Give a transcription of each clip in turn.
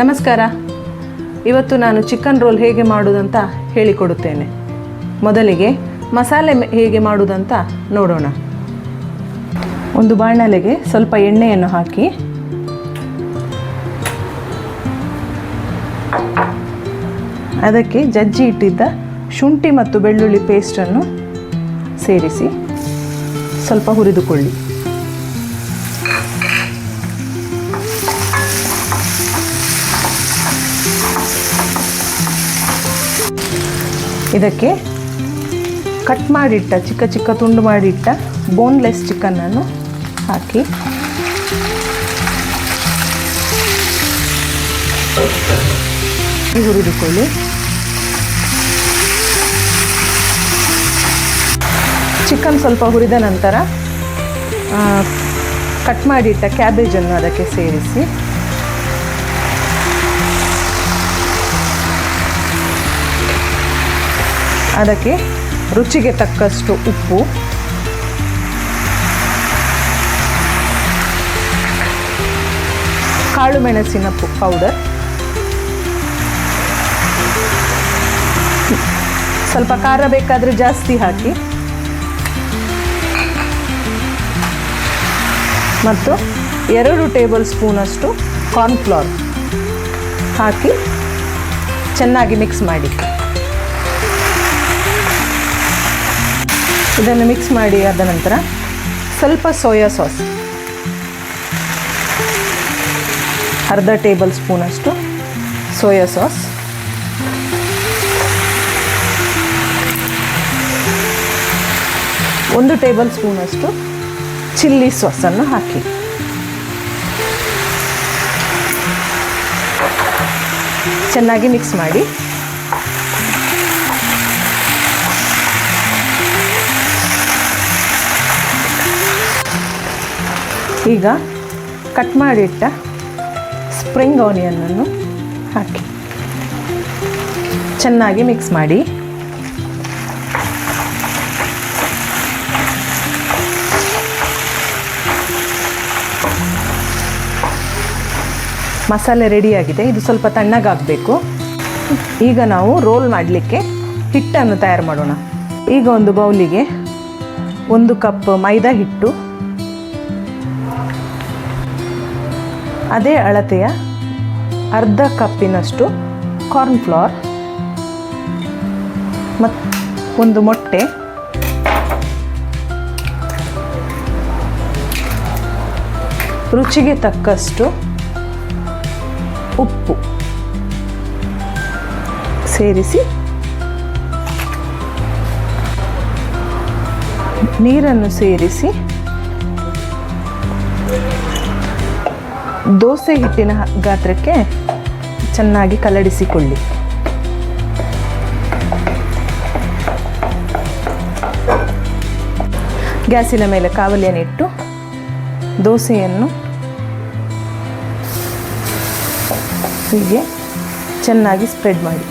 ನಮಸ್ಕಾರ. ಇವತ್ತು ನಾನು ಚಿಕನ್ ರೋಲ್ ಹೇಗೆ ಮಾಡುವುದಂತ ಹೇಳಿಕೊಡುತ್ತೇನೆ. ಮೊದಲಿಗೆ ಮಸಾಲೆ ಹೇಗೆ ಮಾಡುವುದಂತ ನೋಡೋಣ. ಒಂದು ಬಾಣಲೆಗೆ ಸ್ವಲ್ಪ ಎಣ್ಣೆಯನ್ನು ಹಾಕಿ ಅದಕ್ಕೆ ಜಜ್ಜಿ ಇಟ್ಟಿದ್ದ ಶುಂಠಿ ಮತ್ತು ಬೆಳ್ಳುಳ್ಳಿ ಪೇಸ್ಟನ್ನು ಸೇರಿಸಿ ಸ್ವಲ್ಪ ಹುರಿದುಕೊಳ್ಳಿ. ಇದಕ್ಕೆ ಕಟ್ ಮಾಡಿಟ್ಟ ಚಿಕ್ಕ ಚಿಕ್ಕ ತುಂಡು ಮಾಡಿಟ್ಟ ಬೋನ್ಲೆಸ್ ಚಿಕನ್ನನ್ನು ಹಾಕಿ ಹುರಿದುಕೊಳ್ಳಿ. ಚಿಕನ್ ಸ್ವಲ್ಪ ಹುರಿದ ನಂತರ ಕಟ್ ಮಾಡಿಟ್ಟ ಕ್ಯಾಬೇಜನ್ನು ಅದಕ್ಕೆ ಸೇರಿಸಿ ಅದಕ್ಕೆ ರುಚಿಗೆ ತಕ್ಕಷ್ಟು ಉಪ್ಪು, ಕಾಳು ಮೆಣಸಿನ ಪೌಡರ್, ಸ್ವಲ್ಪ ಖಾರ ಬೇಕಾದರೆ ಜಾಸ್ತಿ ಹಾಕಿ, ಮತ್ತು 2 ಟೇಬಲ್ ಸ್ಪೂನಷ್ಟು ಕಾರ್ನ್ಫ್ಲವರ್ ಹಾಕಿ ಚೆನ್ನಾಗಿ ಮಿಕ್ಸ್ ಮಾಡಿ. ಇದನ್ನು ಮಿಕ್ಸ್ ಮಾಡಿ ಆದ ನಂತರ ಸ್ವಲ್ಪ ಸೋಯಾ ಸಾಸ್, 1/2 ಟೇಬಲ್ ಸ್ಪೂನಷ್ಟು ಸೋಯಾ ಸಾಸ್, ಒಂದು ಟೇಬಲ್ ಸ್ಪೂನಷ್ಟು ಚಿಲ್ಲಿ ಸಾಸನ್ನು ಹಾಕಿ ಚೆನ್ನಾಗಿ ಮಿಕ್ಸ್ ಮಾಡಿ. ಈಗ ಕಟ್ ಮಾಡಿಟ್ಟ ಸ್ಪ್ರಿಂಗ್ ಆನಿಯನ್ನನ್ನು ಹಾಕಿ ಚೆನ್ನಾಗಿ ಮಿಕ್ಸ್ ಮಾಡಿ. ಮಸಾಲೆ ರೆಡಿಯಾಗಿದೆ. ಇದು ಸ್ವಲ್ಪ ತಣ್ಣಗಾಗಬೇಕು. ಈಗ ನಾವು ರೋಲ್ ಮಾಡಲಿಕ್ಕೆ ಹಿಟ್ಟನ್ನು ತಯಾರು ಮಾಡೋಣ. ಈಗ ಒಂದು ಬೌಲಿಗೆ 1 ಕಪ್ ಮೈದಾ ಹಿಟ್ಟು, ಅದೇ ಅಳತೆಯ 1/2 ಕಪ್ಪಿನಷ್ಟು ಕಾರ್ನ್ಫ್ಲವರ್ ಮತ್ತು 1 ಮೊಟ್ಟೆ, ರುಚಿಗೆ ತಕ್ಕಷ್ಟು ಉಪ್ಪು ಸೇರಿಸಿ ನೀರನ್ನು ಸೇರಿಸಿ ದೋಸೆ ಹಿಟ್ಟಿನ ಗಾತ್ರಕ್ಕೆ ಚೆನ್ನಾಗಿ ಕಲಡಿಸಿಕೊಳ್ಳಿ. ಗ್ಯಾಸಿನ ಮೇಲೆ ಕಾವಲಿಯನ್ನಿಟ್ಟು ದೋಸೆಯನ್ನು ಹೀಗೆ ಚೆನ್ನಾಗಿ ಸ್ಪ್ರೆಡ್ ಮಾಡಿ.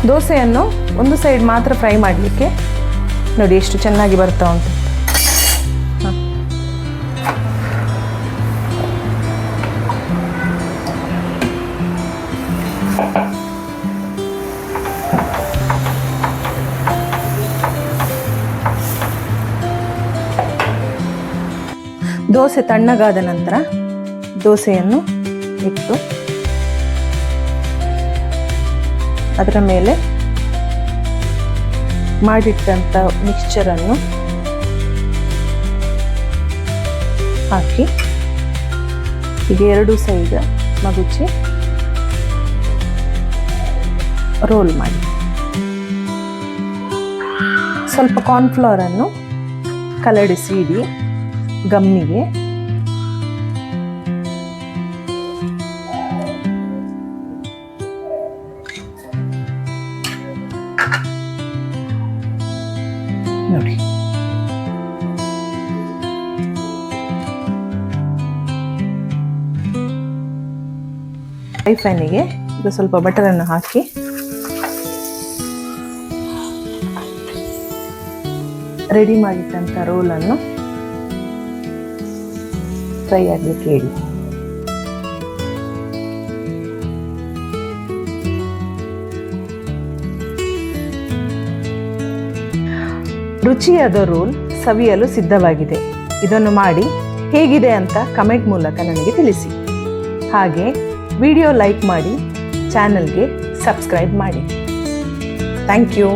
ದೋಸೆಯನ್ನು ಒಂದು ಸೈಡ್ ಮಾತ್ರ ಫ್ರೈ ಮಾಡಲಿಕ್ಕೆ ನೋಡಿ ಎಷ್ಟು ಚೆನ್ನಾಗಿ ಬರ್ತಾ ಉಂಟು. ದೋಸೆ ತಣ್ಣಗಾದ ನಂತರ ದೋಸೆಯನ್ನು ಇಟ್ಟು ಅದರ ಮೇಲೆ ಮಾಡಿಟ್ಟಂಥ ಮಿಕ್ಸ್ಚರನ್ನು ಹಾಕಿ ಹೀಗೆ 2 ಸೈಡ್ ಮಗುಚಿ ರೋಲ್ ಮಾಡಿ. ಸ್ವಲ್ಪ ಕಾರ್ನ್ಫ್ಲವರನ್ನು ಕಲಡಿಸಿ ಇಡಿ ಗಮ್ಮಿಗೆ. ನೋಡಿ ಫ್ರೈ ಪ್ಯಾನಿಗೆ ಈಗ ಸ್ವಲ್ಪ ಬಟರನ್ನು ಹಾಕಿ ರೆಡಿ ಮಾಡಿಟ್ಟಂಥ ರೋಲನ್ನು ಫ್ರೈ ಆಗಲಿಕ್ಕೆ ಇಡಿ. ರುಚಿಯಾದ ರೋಲ್ ಸವಿಯಲು ಸಿದ್ಧವಾಗಿದೆ. ಇದನ್ನು ಮಾಡಿ ಹೇಗಿದೆ ಅಂತ ಕಮೆಂಟ್ ಮೂಲಕ ನನಗೆ ತಿಳಿಸಿ. ಹಾಗೆ ವಿಡಿಯೋ ಲೈಕ್ ಮಾಡಿ, ಚಾನಲ್ಗೆ ಸಬ್ಸ್ಕ್ರೈಬ್ ಮಾಡಿ. Thank you.